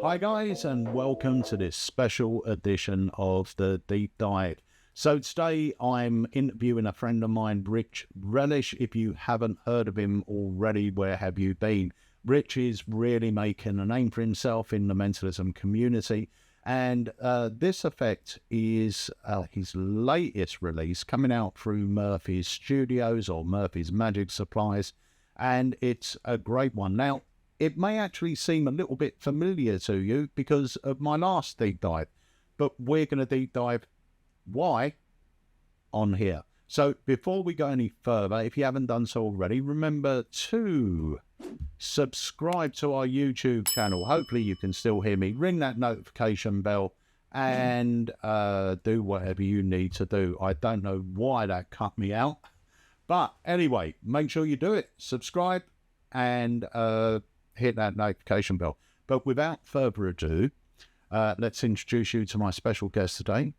Hi guys, and welcome to this special edition of the Deep Dive. So today I'm interviewing a friend of mine, Rich Relish. If you haven't heard of him already, where have you been? Rich is really making a name for himself in the mentalism community, and this effect is his latest release coming out through Murphy's Studios or Murphy's Magic Supplies, and it's a great one. Now, it may actually seem a little bit familiar to you because of my last deep dive, but we're going to deep dive why on here. So before we go any further, if you haven't done so already, remember to subscribe to our YouTube channel. Hopefully you can still hear me. Ring that notification bell and do whatever you need to do. I don't know why that cut me out, but anyway, make sure you do it. Subscribe and hit that notification bell. But without further ado, let's introduce you to my special guest today,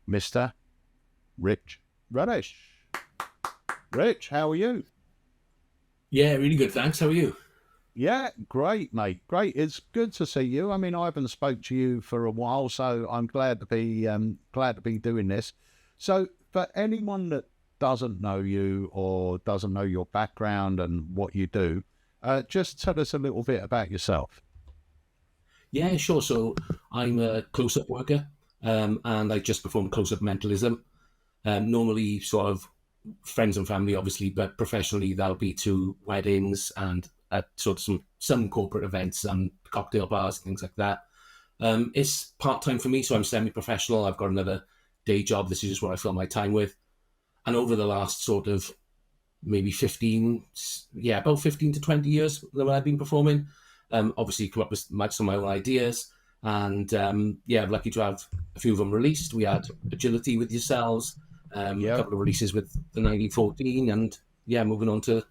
Mr. Rich Relish. Rich, how are you? Yeah, really good, thanks. How are you? Yeah, great, mate. Great. It's good to see you. I mean, I haven't spoke to you for a while, so I'm glad to be doing this. So, for anyone that doesn't know you or doesn't know your background and what you do, just tell us a little bit about yourself. Yeah, sure. So I'm a close-up worker, and I just perform close-up mentalism. Normally, sort of friends and family, obviously, but professionally, that'll be to weddings and at sort of some corporate events and cocktail bars, things like that. It's part-time for me, so I'm semi-professional. I've got another day job. This is just what I fill my time with. And over the last sort of maybe 15, yeah, about 15 to 20 years that I've been performing. Obviously, come up with some of my own ideas. And yeah, I'm lucky to have a few of them released. We had Agility with yourselves, a Yeah, couple of releases with the 1914, and yeah, moving on to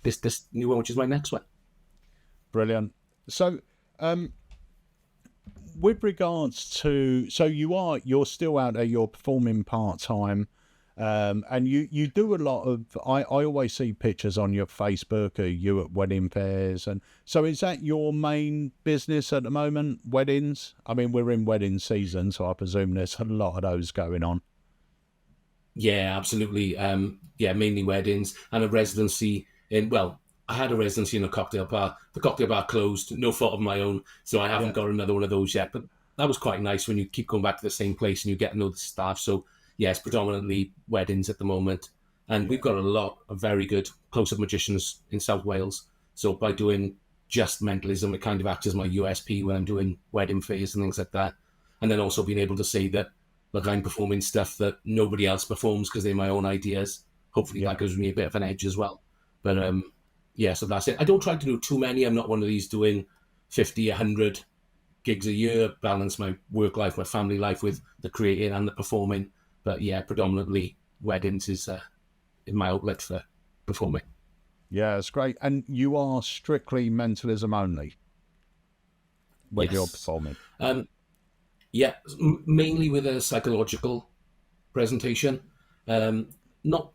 this new one, which is my next one. brilliant. So, with regards to, so you're still out there, you're performing part-time, and you do a lot of, I always see pictures on your Facebook of you at wedding fairs, and so is that your main business at the moment, weddings? I mean, we're in wedding season, so I presume there's a lot of those going on. Yeah, absolutely. Yeah, mainly weddings and a residency in, well, I had a residency in a cocktail bar. The cocktail bar closed, no fault of my own, so I haven't Yeah, got another one of those yet. But that was quite nice when you keep going back to the same place and you get to know the staff. So, yes, predominantly weddings at the moment. And we've yeah, got a lot of very good close up magicians in South Wales. So, by doing just mentalism, it kind of acts as my USP when I'm doing wedding fairs and things like that. And then also being able to say that, look, I'm performing stuff that nobody else performs because they're my own ideas. Hopefully, yeah, that gives me a bit of an edge as well. But yeah, so that's it. I don't try to do too many. I'm not one of these doing 50, 100 gigs a year, balance my work life, my family life with the creating and the performing. But yeah, predominantly weddings is my outlet for performing. yeah, it's great. And you are strictly mentalism only when you're Yes. performing. Um, yeah, mainly with a psychological presentation. Not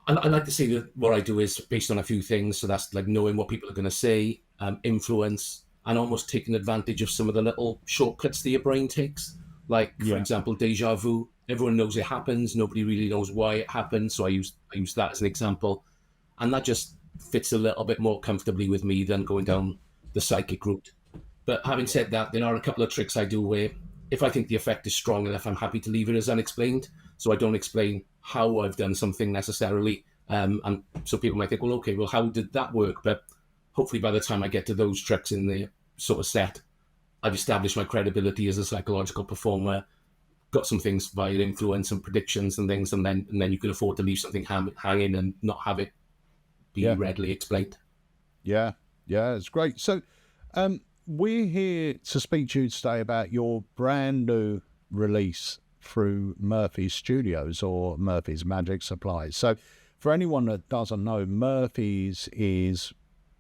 I like to say that what I do is based on a few things. So that's like knowing what people are going to say, influence, and almost taking advantage of some of the little shortcuts that your brain takes. Like, for Yeah, example, deja vu. Everyone knows it happens. Nobody really knows why it happens. So I use that as an example. And that just fits a little bit more comfortably with me than going down the psychic route. But having yeah, said that, there are a couple of tricks I do where if I think the effect is strong enough, I'm happy to leave it as unexplained. So I don't explain how I've done something necessarily. And so people might think, well, okay, well, how did that work? But hopefully by the time I get to those tricks in the sort of set, I've established my credibility as a psychological performer, got some things via influence and predictions and things, and then you can afford to leave something hanging and not have it be yeah, readily explained. yeah, yeah, it's great. So, we're here to speak to you today about your brand new release through Murphy's Studios or Murphy's Magic Supplies. So, for anyone that doesn't know, Murphy's is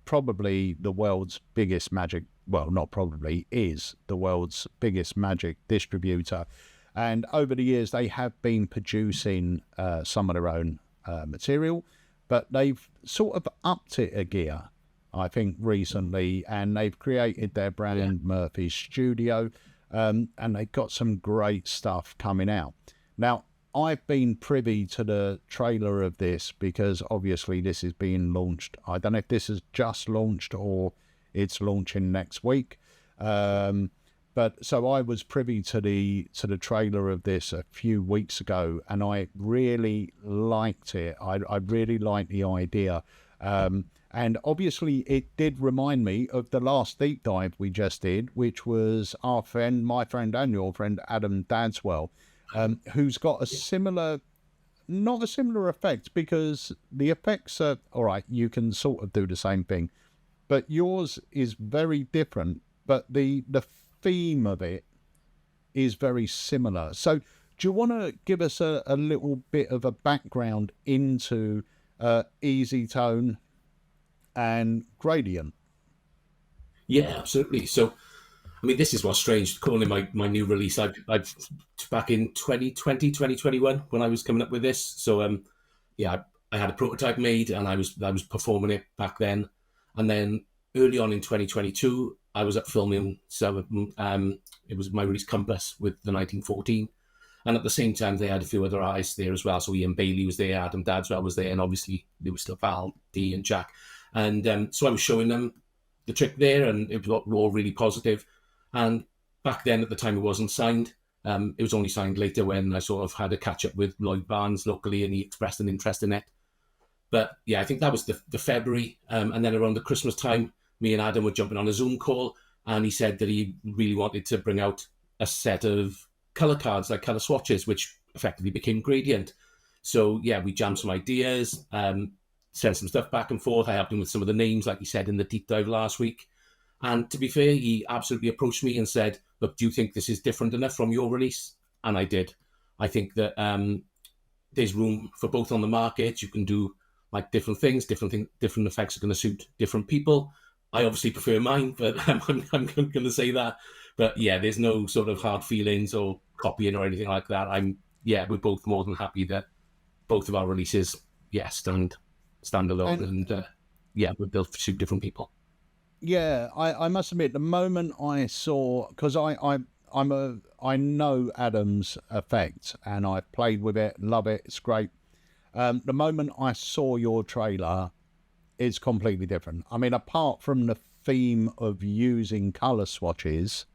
probably the world's biggest magic, well, not probably, is the world's biggest magic distributor. And over the years, they have been producing some of their own material, but they've sort of upped it a gear I think, recently, and they've created their brand Murphy's Studio, and they've got some great stuff coming out. Now, I've been privy to the trailer of this because obviously this is being launched. I don't know if this is just launched or it's launching next week. But so I was privy to the trailer of this a few weeks ago, and I really liked it. I really liked the idea. And obviously it did remind me of the last deep dive we just did, which was my friend and your friend, Adam Dadswell, who's got a similar, not a similar effect, because the effects are, all right, you can sort of do the same thing, but yours is very different, but the theme of it is very similar. So do you want to give us a little bit of a background into Easytone and Gradient? Yeah, absolutely. So, I mean, this is what's strange, calling my new release. I've back in 2020, 2021, when I was coming up with this. So, yeah, I had a prototype made and I was performing it back then. And then early on in 2022, I was up filming it was my release Compass with the 1914. And at the same time, they had a few other artists there as well. So Ian Bailey was there, Adam Dadswell was there, and obviously there was still Val, Dee and Jack. And so I was showing them the trick there, and it was all really positive. And back then, at the time, it wasn't signed. It was only signed later when I sort of had a catch up with Lloyd Barnes locally, and he expressed an interest in it. But yeah, I think that was the February. And then around the Christmas time, me and Adam were jumping on a Zoom call, and he said that he really wanted to bring out a set of color cards, like color swatches, which effectively became Gradient. So yeah, we jammed some ideas, sent some stuff back and forth. I helped him with some of the names, like he said in the deep dive last week. And to be fair, he absolutely approached me and said, look, do you think this is different enough from your release? And I did. I think that there's room for both on the market. You can do like different things, different effects are going to suit different people. I obviously prefer mine, but I'm going to say that. But yeah, there's no sort of hard feelings or copying or anything like that. We're both more than happy that both of our releases, stand alone, and we're built to suit different people. Yeah, I must admit, the moment I saw, because I know Adam's effect and I've played with it, love it, it's great. The moment I saw your trailer, it's completely different. I mean, apart from the theme of using color swatches,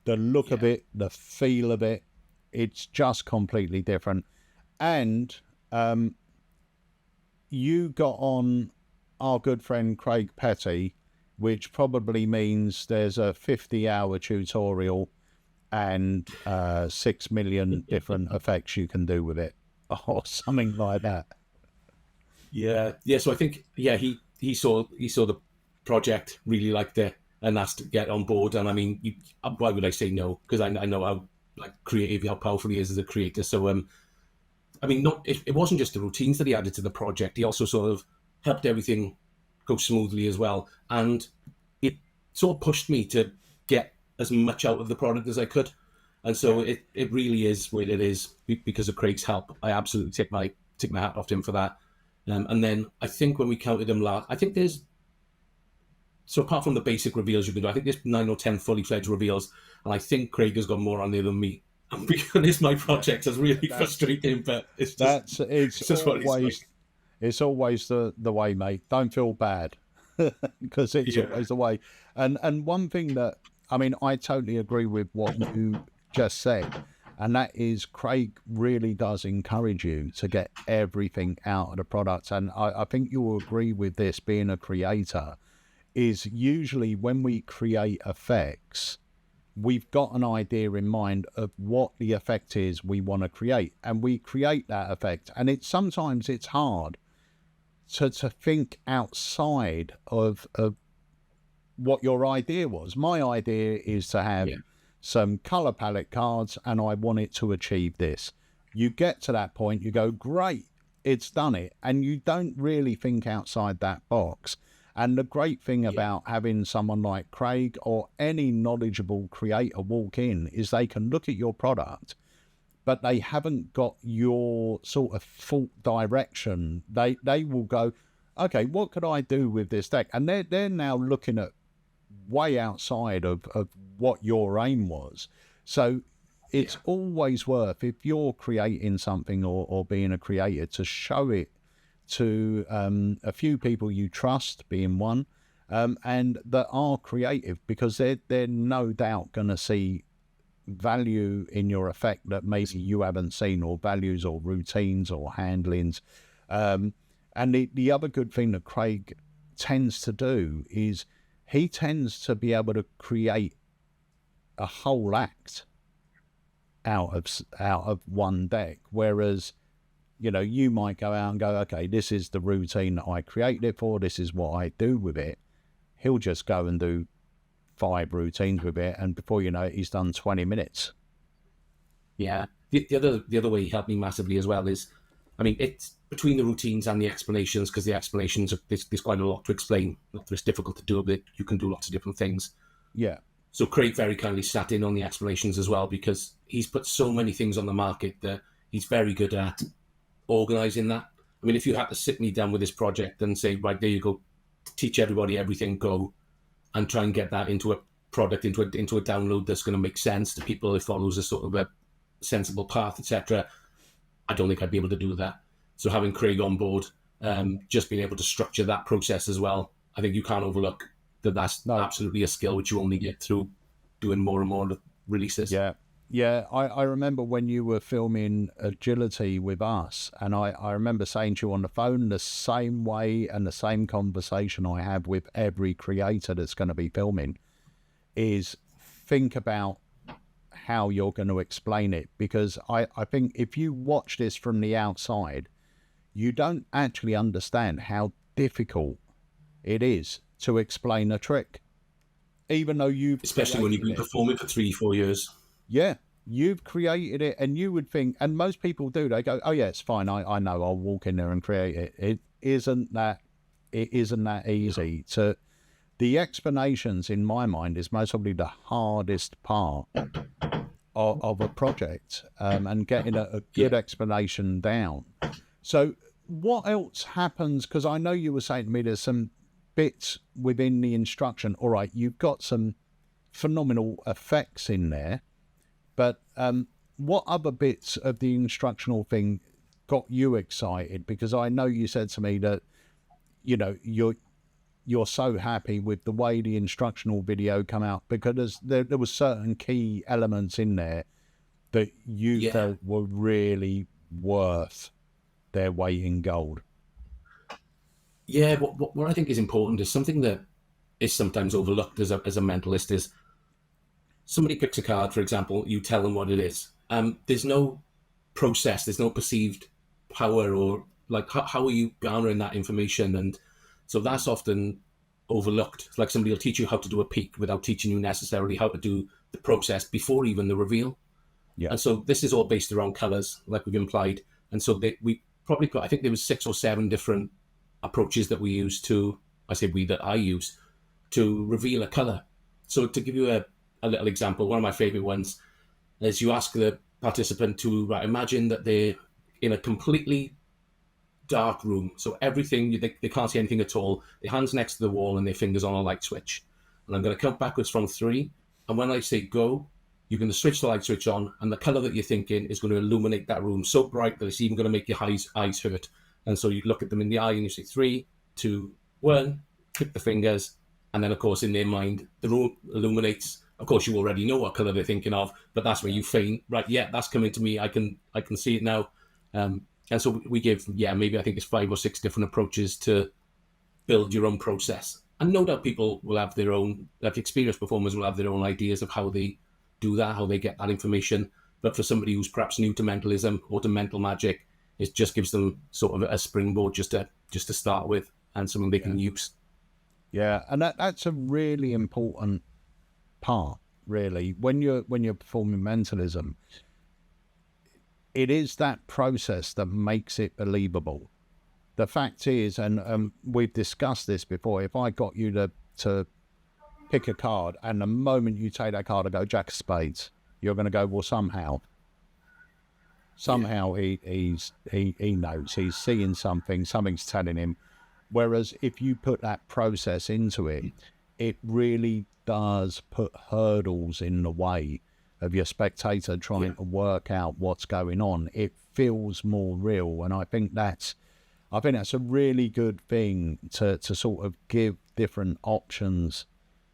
the look of it, the feel of it, it's just completely different. And you got on our good friend Craig Petty, which probably means there's a 50-hour tutorial and 6 million different effects you can do with it, or something like that. Yeah. So I think he saw the project, really liked it, and asked to get on board. And I mean, why would I say no? Because I know how creative, how powerful he is as a creator. So I mean, it wasn't just the routines that he added to the project. He also sort of helped everything go smoothly as well, and it sort of pushed me to get as much out of the product as I could. And so it really is what it is because of Craig's help. I absolutely take my hat off to him for that. And then I think when we counted them last, I think so apart from the basic reveals you can do, I think there's 9 or 10 fully fledged reveals, and I think Craig has got more on there than me. And because my project is really frustrating, but it's always the way, mate. Don't feel bad, because it's always the way. And one thing that, I mean, I totally agree with what you just said, and that is Craig really does encourage you to get everything out of the product. And I think you will agree with this, being a creator, is usually when we create effects, we've got an idea in mind of what the effect is we want to create, and we create that effect. And sometimes it's hard to think outside of what your idea was. My idea is to have some color palette cards, and I want it to achieve this. You get to that point, you go, great, it's done it, and you don't really think outside that box. And the great thing about having someone like Craig or any knowledgeable creator walk in is they can look at your product, but they haven't got your sort of full direction. They will go, okay, what could I do with this deck? And they're now looking at way outside of what your aim was. So it's always worth, if you're creating something or being a creator, to show it to a few people you trust, being one, and that are creative, because they're no doubt going to see value in your effect that maybe you haven't seen, or values or routines or handlings. And the other good thing that Craig tends to do is he tends to be able to create a whole act out of one deck, whereas, you know, you might go out and go, okay, this is the routine that I created it for, this is what I do with it. He'll just go and do 5 routines with it, and before you know it, he's done 20 minutes. Yeah. The other way he helped me massively as well is, I mean, it's between the routines and the explanations, because the explanations, there's quite a lot to explain. It's difficult to do, but you can do lots of different things. Yeah. So Craig very kindly sat in on the explanations as well, because he's put so many things on the market that he's very good at organising that. I mean, if you had to sit me down with this project and say, right, there you go, teach everybody everything, go, and try and get that into a product, into a download that's going to make sense to people, it follows a sort of a sensible path, etc., I don't think I'd be able to do that. So having Craig on board, just being able to structure that process as well, I think you can't overlook that's absolutely a skill which you only get through doing more and more releases. Yeah, I remember when you were filming Agility with us, and I remember saying to you on the phone, the same way and the same conversation I have with every creator that's going to be filming is, think about how you're going to explain it, because I think if you watch this from the outside, you don't actually understand how difficult it is to explain a trick, even though you've, especially when you've been performing for 3-4 years. Yeah, you've created it, and you would think, and most people do, they go, oh yeah, it's fine, I know, I'll walk in there and create it. It isn't that easy. To the explanations, in my mind, is most probably the hardest part of a project, and getting a good explanation down. So what else happens? Because I know you were saying to me there's some bits within the instruction. All right, you've got some phenomenal effects in there, but what other bits of the instructional thing got you excited? Because I know you said to me that, you know, you're so happy with the way the instructional video come out, because there was certain key elements in there that you felt were really worth their weight in gold. Yeah, what I think is important is something that is sometimes overlooked as a mentalist is, somebody picks a card, for example, you tell them what it is. There's no process, there's no perceived power, or like, how are you garnering that information? And so that's often overlooked. It's like somebody will teach you how to do a peek without teaching you necessarily how to do the process before even the reveal. Yeah. And so this is all based around colours, like we've implied. And so we probably got, I think there was 6 or 7 different approaches that we use that I use to reveal a colour. So to give you a little example, one of my favourite ones is you ask the participant to imagine that they're in a completely dark room. So everything, they can't see anything at all. Their hands next to the wall and their fingers on a light switch. And I'm going to count backwards from 3. And when I say go, you're going to switch the light switch on, and the colour that you're thinking is going to illuminate that room so bright that it's even going to make your eyes hurt. And so you look at them in the eye and you say 3, 2, 1, click the fingers. And then, of course, in their mind, the room illuminates. Of course, you already know what colour they're thinking of, but that's where you feign, right, yeah, that's coming to me. I can see it now. And so we give, maybe I think it's 5 or 6 different approaches to build your own process. And no doubt people will have their own, like experienced performers will have their own ideas of how they do that, how they get that information. But for somebody who's perhaps new to mentalism or to mental magic, it just gives them sort of a springboard just to start with, and something they can use. Yeah, and that's a really important part, really, when you're performing mentalism. It is that process that makes it believable. The fact is, and we've discussed this before, if I got you to pick a card, and the moment you take that card, I go Jack of Spades, you're going to go, well, somehow he knows, he's seeing something, something's telling him. Whereas if you put that process into it, it really does put hurdles in the way of your spectator trying to work out what's going on. It feels more real, and I think that's a really good thing to sort of give different options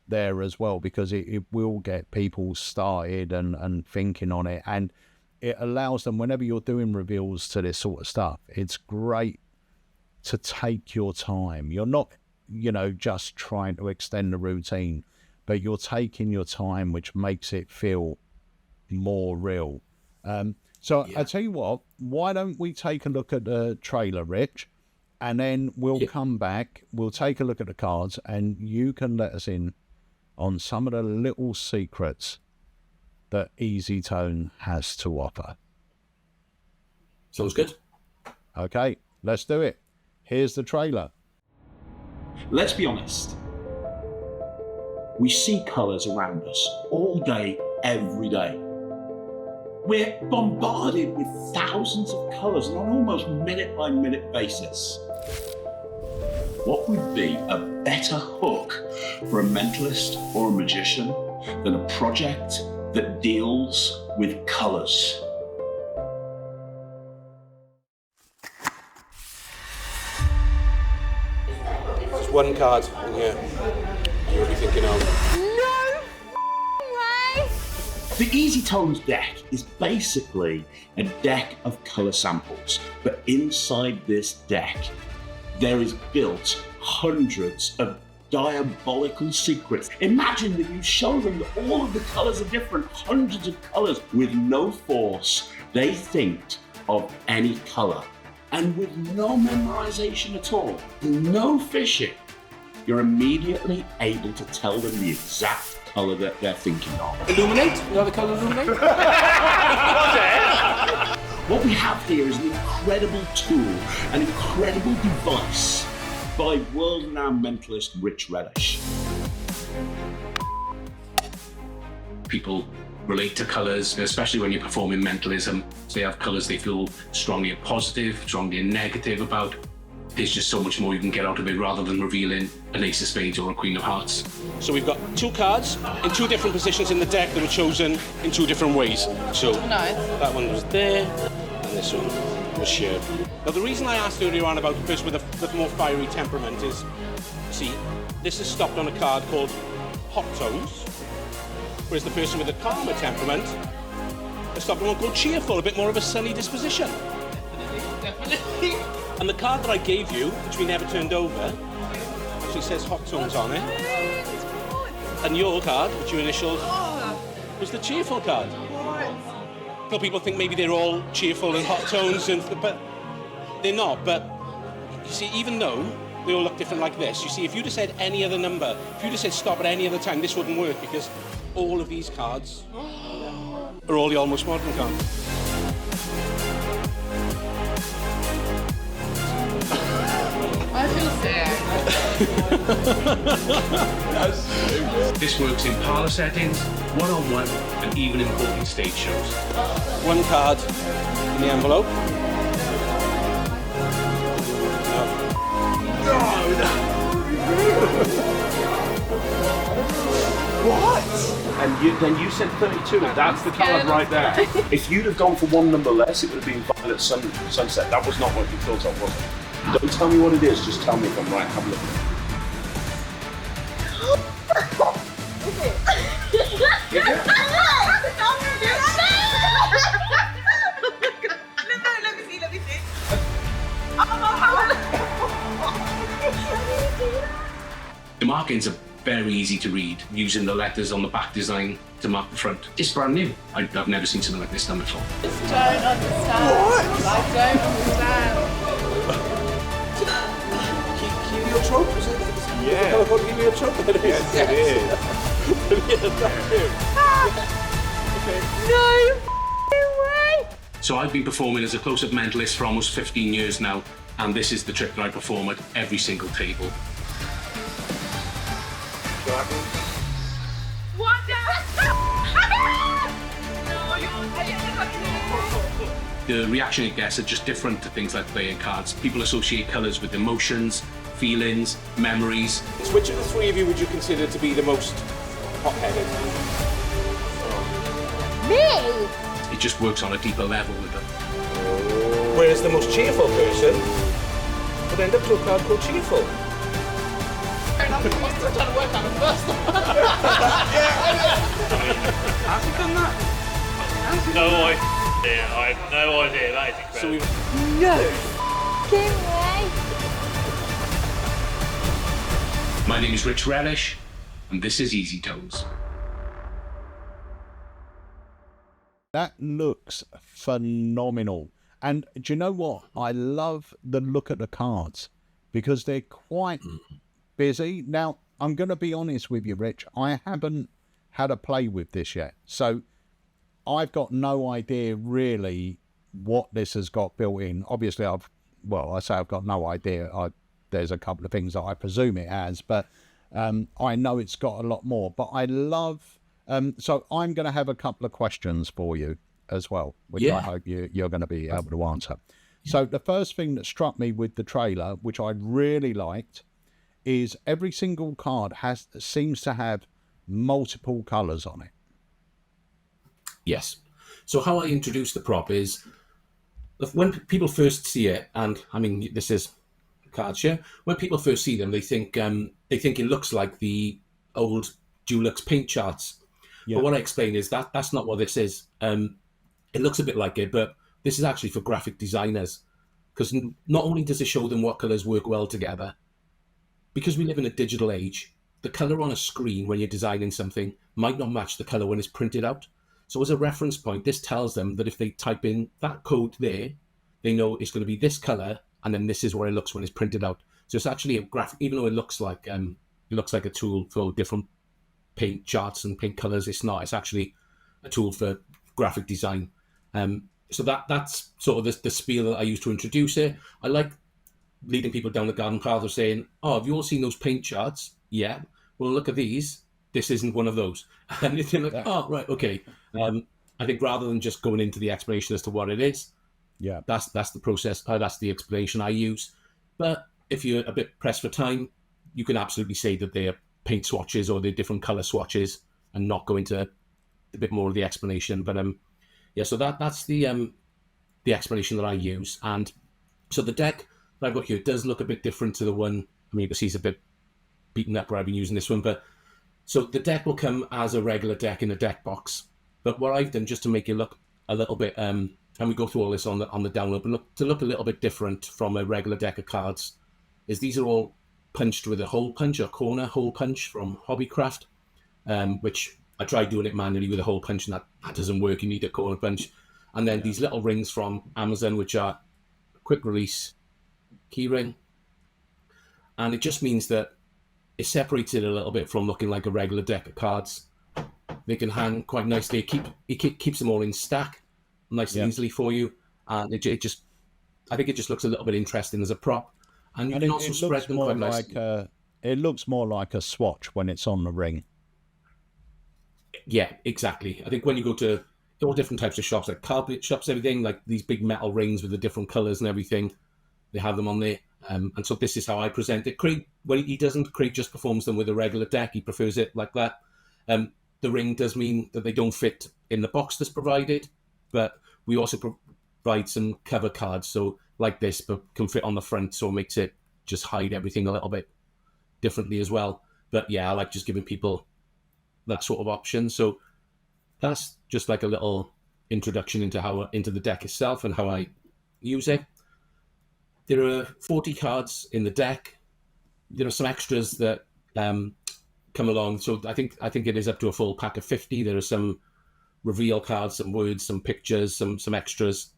there as well, because it will get people started and thinking on it, and it allows them, whenever you're doing reveals to this sort of stuff, it's great to take your time. You're not, just trying to extend the routine, but you're taking your time, which makes it feel more real. So I tell you what, why don't we take a look at the trailer, Rich, and then we'll come back, we'll take a look at the cards, and you can let us in on some of the little secrets that Easytone has to offer. Sounds good. Okay, let's do it. Here's the trailer. Let's be honest. We see colours around us all day, every day. We're bombarded with thousands of colours on an almost minute-by-minute basis. What would be a better hook for a mentalist or a magician than a project that deals with colours? There's one card in here you'll be thinking of. No way! The Easytones deck is basically a deck of colour samples, but inside this deck there is built hundreds of diabolical secrets. Imagine that you show them that all of the colours are different, hundreds of colours. With no force, they think of any colour. And with no memorisation at all, no fishing, you're immediately able to tell them the exact colour that they're thinking of. Illuminate? You know the colour Illuminate? What we have here is an incredible tool, an incredible device by world-renowned mentalist Rich Relish. People relate to colours, especially when you're performing mentalism. So they have colours they feel strongly positive, strongly negative about. There's just so much more you can get out of it rather than revealing an Ace of Spades or a Queen of Hearts. So we've got two cards in two different positions in the deck that were chosen in two different ways. So that one was there, and this one was shared. Now the reason I asked earlier on about the person with the more fiery temperament is, see, this is stopped on a card called Hot Tones, whereas the person with the calmer temperament is stopped on one called Cheerful, a bit more of a sunny disposition. Definitely. And the card that I gave you, which we never turned over, actually says Hot Tones on it. And your card, which you initialed, was the Cheerful card. So people think maybe they're all cheerful and hot tones, but they're not. But you see, even though they all look different like this, you see, if you'd have said any other number, if you'd have said stop at any other time, this wouldn't work, because all of these cards are all the almost modern cards. I feel sad. This works in parlour settings, one-on-one, and even important stage shows. One card in the envelope. What? And then you said 32, that's the card right there. If you'd have gone for one number less, it would have been Violet Sunset. That was not what you thought of, was it? Don't tell me what it is, just tell me if I'm right. Have a look. Let me see. The markings are very easy to read, using the letters on the back design to mark the front. It's brand new. I've never seen something like this done before. I don't understand. What? I don't understand. Heliotrope, is it? Yeah. Colour called heliotrope? It is. Yes, it is. Brilliant, thank you. No way. So I've been performing as a close-up mentalist for almost 15 years now, and this is the trick that I perform at every single table. What the? No, The reaction it gets are just different to things like playing cards. People associate colours with emotions, feelings, memories. So which of the three of you would you consider to be the most hot-headed? Me? It just works on a deeper level with them. Whereas the most cheerful person would end up to a card called cheerful. I'm still trying to work on it first. Has he done that? No idea. I have no idea. That is incredible. So we've No. Kidding me? My name is Rich Relish, and this is Easytones. That looks phenomenal. And do you know what? I love the look at the cards because they're quite busy. Now, I'm going to be honest with you, Rich. I haven't had a play with this yet. So I've got no idea really what this has got built in. Obviously, I say I've got no idea. There's a couple of things that I presume it has, but I know it's got a lot more. But I love... so I'm going to have a couple of questions for you as well, which I hope you're going to be able to answer. So the first thing that struck me with the trailer, which I really liked, is every single card seems to have multiple colours on it. Yes. So how I introduce the prop is when people first see it, and I mean this is cards here. When people first see them, they think it looks like the old Dulux paint charts. Yeah. But what I explain is that's not what this is. It looks a bit like it, but this is actually for graphic designers, because not only does it show them what colours work well together, because we live in a digital age, the colour on a screen when you're designing something might not match the colour when it's printed out. So as a reference point, this tells them that if they type in that code there, they know it's going to be this colour, and then this is what it looks when it's printed out. So it's actually a graphic, even though it looks like a tool for different paint charts and paint colours. It's not. It's actually a tool for graphic design. So that's sort of the spiel that I use to introduce it. I like leading people down the garden path of saying, "Oh, have you all seen those paint charts? Yeah. Well, look at these. This isn't one of those." And you're like, "Oh, right, okay." I think rather than just going into the explanation as to what it is, that's the process. That's the explanation I use. But if you're a bit pressed for time, you can absolutely say that they are paint swatches or they're different color swatches and not go into a bit more of the explanation. But so that's the explanation that I use. And so the deck that I've got here does look a bit different to the one. I mean, you can see it's a bit beaten up where I've been using this one. But so the deck will come as a regular deck in a deck box. But what I've done just to make it look a little bit, and we go through all this on the download, but look a little bit different from a regular deck of cards, is these are all punched with a hole punch, a corner hole punch from Hobbycraft, which I tried doing it manually with a hole punch, and that doesn't work. You need a corner punch. And then these little rings from Amazon, which are quick release key ring. And it just means that it separates it a little bit from looking like a regular deck of cards. They can hang quite nicely. It keeps them all in stack nice and easily for you. And I think it just looks a little bit interesting as a prop. And you can also spread them quite nicely. It looks more like a swatch when it's on the ring. Yeah, exactly. I think when you go to all different types of shops, like carpet shops, everything, like these big metal rings with the different colours and everything, they have them on there. And so this is how I present it. Craig, when he doesn't, Craig just performs them with a regular deck. He prefers it like that. The ring does mean that they don't fit in the box that's provided, but we also provide some cover cards, so like this, but can fit on the front, so it makes it just hide everything a little bit differently as well. But yeah, I like just giving people that sort of option. So that's just like a little introduction into the deck itself and how I use it. There are 40 cards in the deck. There are some extras that come along. So I think it is up to a full pack of 50. There are some reveal cards, some words, some pictures, some extras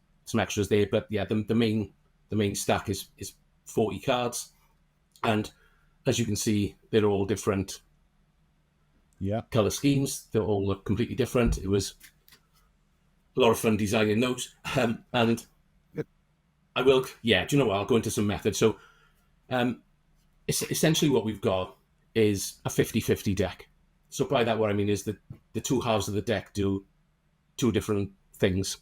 there. But yeah, the main stack is 40 cards, and as you can see, they're all different color schemes. They all look completely different. It was a lot of fun designing those, and I will. Yeah, do you know what? I'll go into some methods. So, essentially, what we've got is a 50-50 deck. So by that, what I mean is that the two halves of the deck do two different things.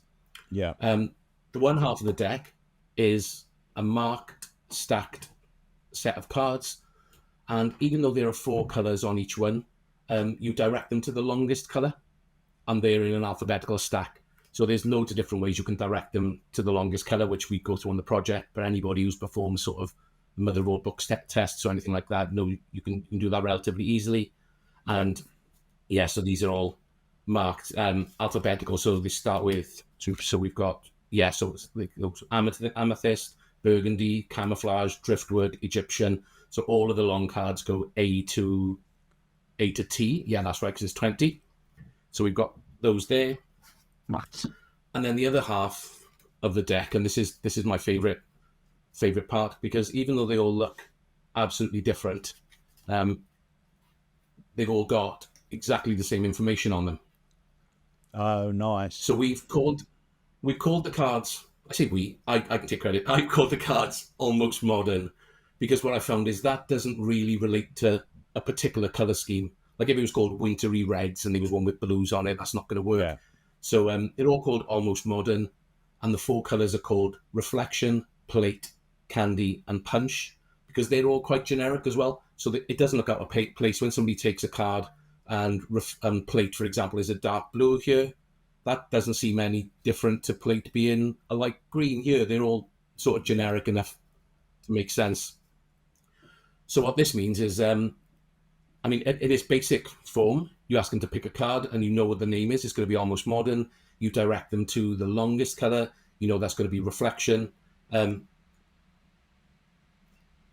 The one half of the deck is a marked, stacked set of cards. And even though there are 4 colours on each one, you direct them to the longest colour, and they're in an alphabetical stack. So there's loads of different ways you can direct them to the longest colour, which we go through on the project. But anybody who's performed sort of Mother Road Book tests or anything like that, you can do that relatively easily. And yeah, so these are all marked alphabetical. So they start with, so we've got, so it's like amethyst, burgundy, camouflage, driftwood, Egyptian. So all of the long cards go A to T. Yeah, that's right, because it's 20. So we've got those there. Nice. And then the other half of the deck, and this is my favorite part, because even though they all look absolutely different, they've all got exactly the same information on them. Oh, nice. So we've called the cards, I say I can take credit, I called the cards almost modern, because what I found is that doesn't really relate to a particular colour scheme. Like if it was called wintry reds and there was one with blues on it, that's not going to work. Yeah. So they're all called almost modern, and the 4 colours are called reflection, plate, candy, and punch, because they're all quite generic as well. So that it doesn't look out of place when somebody takes a card and plate, for example, is a dark blue here. That doesn't seem any different to plate being a light green here. They're all sort of generic enough to make sense. So what this means is, in its basic form, you ask them to pick a card and you know what the name is. It's going to be almost modern. You direct them to the longest colour. You know that's going to be reflection. I'll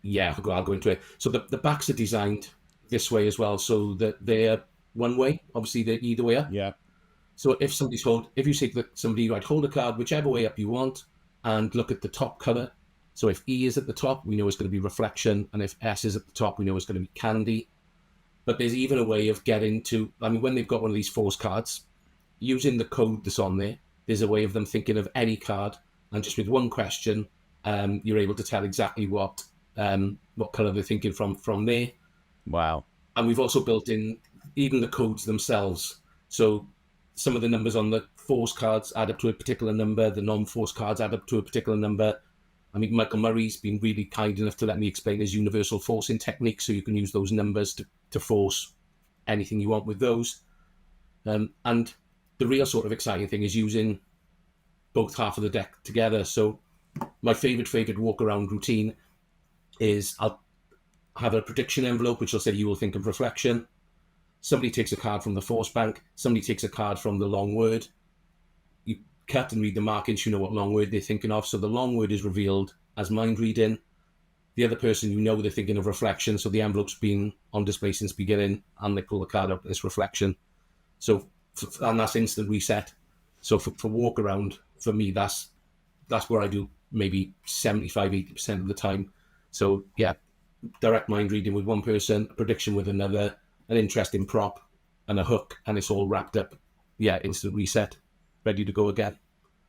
go into it. So the backs are designed this way as well, so that they're one way. Obviously, they're either way up. Yeah. So if you say to somebody, right, hold a card whichever way up you want, and look at the top colour. So if E is at the top, we know it's going to be reflection, and if S is at the top, we know it's going to be candy. But there's even a way of getting to, when they've got one of these force cards, using the code that's on there, there's a way of them thinking of any card, and just with one question, you're able to tell exactly what colour they're thinking from there. Wow. And we've also built in even the codes themselves. So some of the numbers on the force cards add up to a particular number, the non-force cards add up to a particular number. Michael Murray's been really kind enough to let me explain his universal forcing technique, so you can use those numbers to force anything you want with those. And the real sort of exciting thing is using both half of the deck together. So my favourite walk-around routine is I'll have a prediction envelope, which will say you will think of reflection. Somebody takes a card from the force bank. Somebody takes a card from the long word. You cut and read the markings, you know what long word they're thinking of. So the long word is revealed as mind reading. The other person, you know they're thinking of reflection. So the envelope's been on display since beginning, and they pull the card up, it's reflection. So, and that's instant reset. So for walk around, for me, that's where I do maybe 75-80% of the time. So yeah, direct mind reading with one person, a prediction with another, an interesting prop, and a hook, and it's all wrapped up. Yeah, instant reset, ready to go again.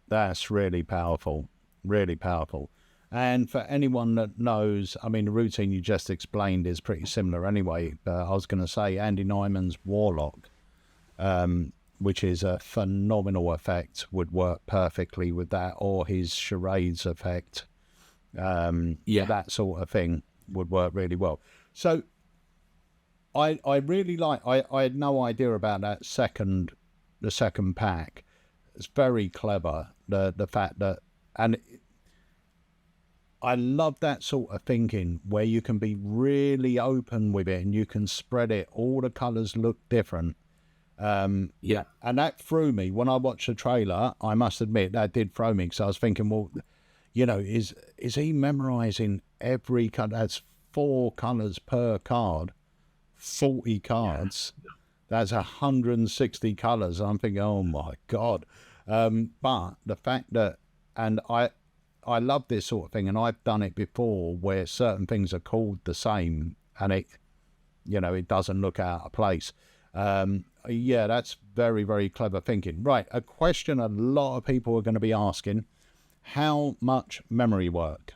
That's really powerful, really powerful. And for anyone that knows, the routine you just explained is pretty similar anyway. I was going to say Andy Nyman's Warlock, which is a phenomenal effect, would work perfectly with that, or his Charades effect. That sort of thing would work really well. So I really like, I had no idea about the second pack. It's very clever, the fact that, and I love that sort of thinking where you can be really open with it and you can spread it. All the colours look different. And that threw me when I watched the trailer. I must admit that did throw me, because I was thinking, well, is he memorising every colour? That's 4 colours per card, 40 cards. That's 160 colours. I'm thinking, oh my God. But the fact that, and I love this sort of thing, and I've done it before where certain things are called the same and it doesn't look out of place. That's very, very clever thinking. Right, a question a lot of people are going to be asking: how much memory work?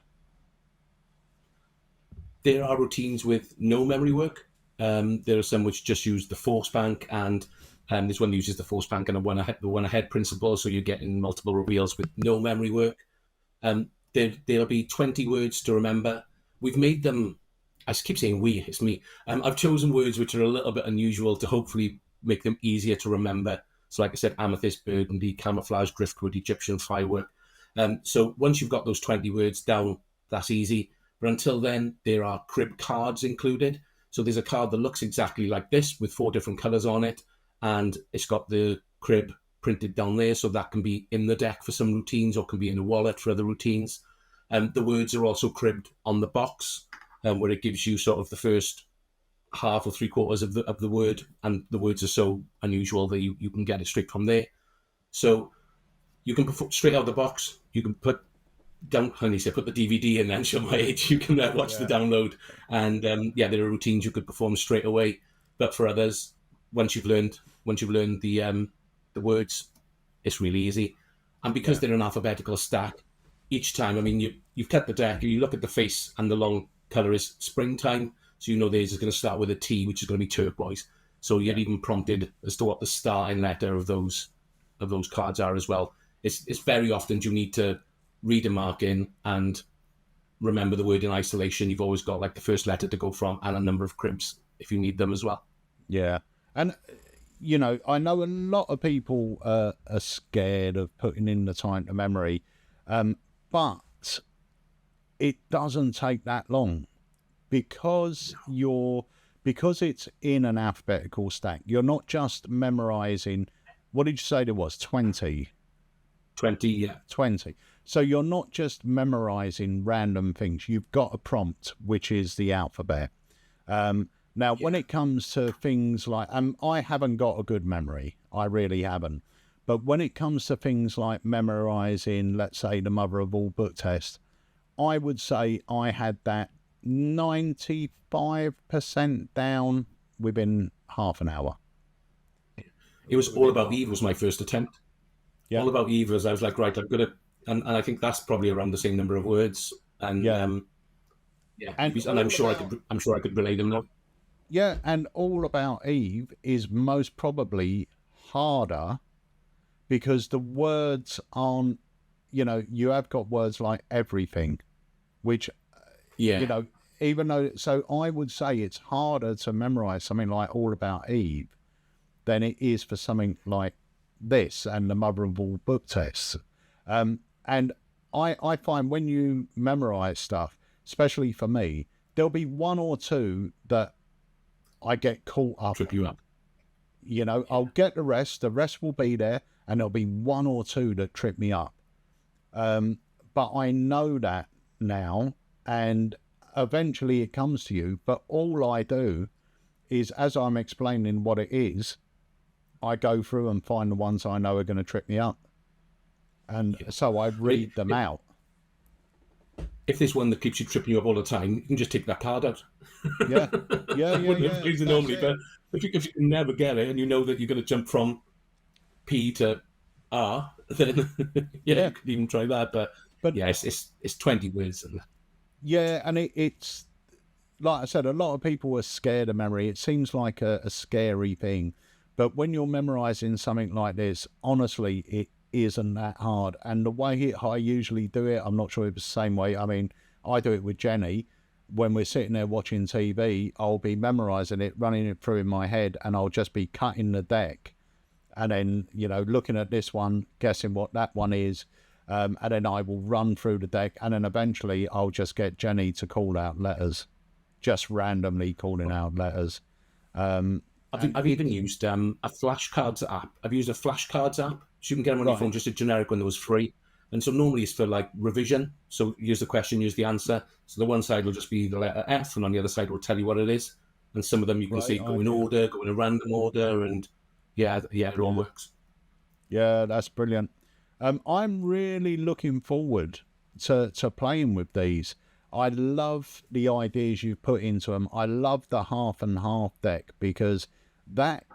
There are routines with no memory work. There are some which just use the force bank, and this one uses the force bank and the one ahead principle, so you're getting multiple reveals with no memory work. There'll be 20 words to remember. We've made them I keep saying we, it's me. I've chosen words which are a little bit unusual to hopefully make them easier to remember. So like I said, amethyst, burgundy, camouflage, driftwood, Egyptian firework. So once you've got those 20 words down, that's easy. But until then, there are crib cards included. So there's a card that looks exactly like this with 4 different colours on it. And it's got the crib printed down there. So that can be in the deck for some routines or can be in a wallet for other routines. The words are also cribbed on the box, where it gives you sort of the first half or 3/4 of the word, and the words are so unusual that you can get it straight from there. So you can straight out of the box. You can put down, honey said, put the DVD in. Then show my age. You can watch the download, and there are routines you could perform straight away. But for others, once you've learned the words, it's really easy. And because they're an alphabetical stack, each time, I mean, you've cut the deck, you look at the face, and the long colour is springtime. So you know theirs is going to start with a T, which is going to be turquoise. So you're even prompted as to what the starting letter of those cards are as well. It's very often you need to read a mark in and remember the word in isolation. You've always got like the first letter to go from and a number of cribs if you need them as well. Yeah. And, I know a lot of people are scared of putting in the time to memory, but it doesn't take that long. Because it's in an alphabetical stack, you're not just memorizing. What did you say there was? 20. 20, yeah. 20. So you're not just memorizing random things. You've got a prompt, which is the alphabet. Now, when it comes to things like, I haven't got a good memory. I really haven't. But when it comes to things like memorizing, let's say, the mother of all book tests, I would say I had that 95% down within half an hour. It was All About Eve was my first attempt. Yeah. All About Eve was, I was like, right, I'm going to, and I think that's probably around the same number of words. And and I'm sure I could relay them now. Yeah, and All About Eve is most probably harder because the words aren't, you have got words like everything, which even though, so I would say it's harder to memorize something like All About Eve than it is for something like this and the mother of all book tests. And I find when you memorize stuff, especially for me, there'll be one or two that I get caught up. Trip you up. I'll get the rest will be there, and there'll be one or two that trip me up. But I know that now, and eventually it comes to you. But all I do is, as I'm explaining what it is, I go through and find the ones I know are going to trip me up. And so I read them out. If there's one that keeps you tripping you up all the time, you can just take that card out. Yeah. Normally, but if you can never get it and you know that you're going to jump from P to R, then you could even try that. But yeah, it's 20 words. Yeah, and it's like I said, a lot of people are scared of memory. It seems like a scary thing, but when you're memorizing something like this, honestly, it isn't that hard. And the way I usually do it, I'm not sure if it's the same way. I mean, I do it with Jenny. When we're sitting there watching TV, I'll be memorizing it, running it through in my head, and I'll just be cutting the deck, and then looking at this one, guessing what that one is. And then I will run through the deck, and then eventually I'll just get Jenny to call out letters, just randomly calling out letters. I've even used a flashcards app. I've used a flashcards app, so you can get them on your phone, just a generic one that was free. And so normally it's for like revision. So use the question, use the answer. So the one side will just be the letter F, and on the other side will tell you what it is. And some of them you can see go in order, go in a random order, and it all works. Yeah, that's brilliant. I'm really looking forward to playing with these. I love the ideas you've put into them. I love the half and half deck, because that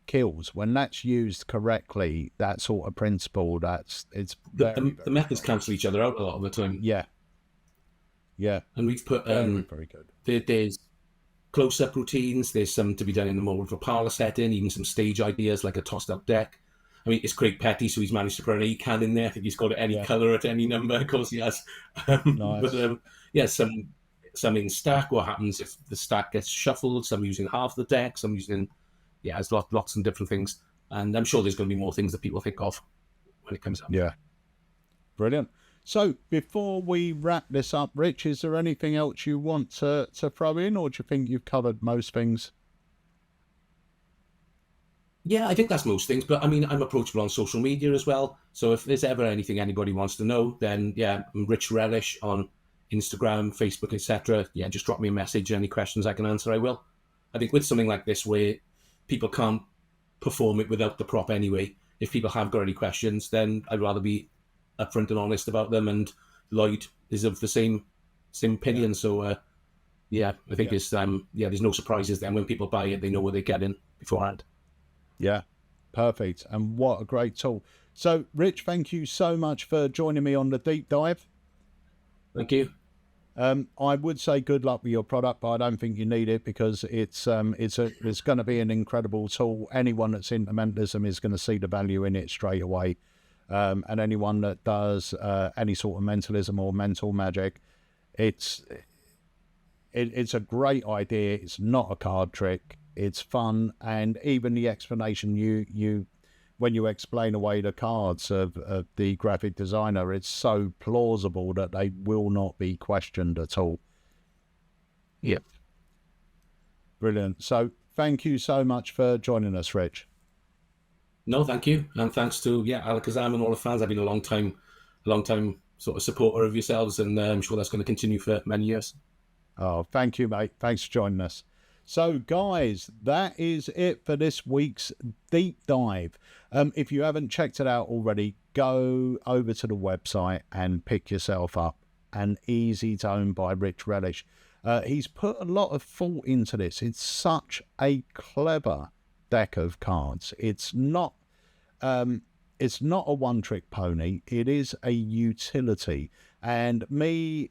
kills when that's used correctly. That sort of principle, it's the methods cancel each other out a lot of the time. Yeah. And we've put very good. There's close-up routines. There's some to be done in the more of a parlor setting, even some stage ideas like a tossed-up deck. I mean, it's Craig Petty, so he's managed to put an E-can in there. I think he's got it any colour at any number. Of course, he has. Nice. But some something stack, what happens if the stack gets shuffled, some using half the deck, some using, there's lots of different things. And I'm sure there's going to be more things that people think of when it comes up. Yeah. Brilliant. So before we wrap this up, Rich, is there anything else you want to throw in, or do you think you've covered most things? Yeah, I think that's most things. But I mean, I'm approachable on social media as well. So if there's ever anything anybody wants to know, then I'm Rich Relish on Instagram, Facebook, etc. Yeah, just drop me a message. Any questions I can answer, I will. I think with something like this, where people can't perform it without the prop anyway, if people have got any questions, then I'd rather be upfront and honest about them. And Lloyd is of the same opinion. So I think it's there's no surprises then. When people buy it, they know what they're getting beforehand. Yeah, perfect. And what a great tool. So Rich, thank you so much for joining me on the deep dive. Thank you. I would say good luck with your product, but I don't think you need it, because it's going to be an incredible tool. Anyone that's into mentalism is going to see the value in it straight away. And anyone that does any sort of mentalism or mental magic, it's a great idea. It's not a card trick. It's fun, and even the explanation when you explain away the cards of the graphic designer, it's so plausible that they will not be questioned at all. Yep. Brilliant. So thank you so much for joining us, Rich. No, thank you, and thanks to Alakazam and all the fans. I've been a long time sort of supporter of yourselves, and I'm sure that's going to continue for many years. Oh, thank you, mate. Thanks for joining us. So, guys, that is it for this week's deep dive. If you haven't checked it out already, go over to the website and pick yourself up an Easytone by Rich Relish. He's put a lot of thought into this. It's such a clever deck of cards. It's not a one-trick pony. It is a utility. And me,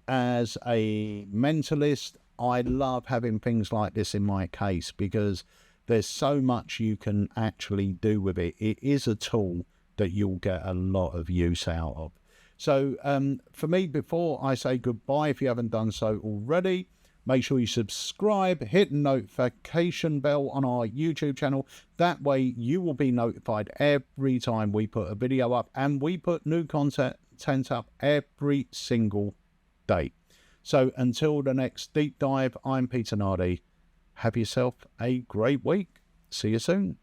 as a mentalist, I love having things like this in my case, because there's so much you can actually do with it. It is a tool that you'll get a lot of use out of. So for me, before I say goodbye, if you haven't done so already, make sure you subscribe, hit the notification bell on our YouTube channel. That way you will be notified every time we put a video up, and we put new content up every single day. So until the next deep dive, I'm Peter Nardi. Have yourself a great week. See you soon.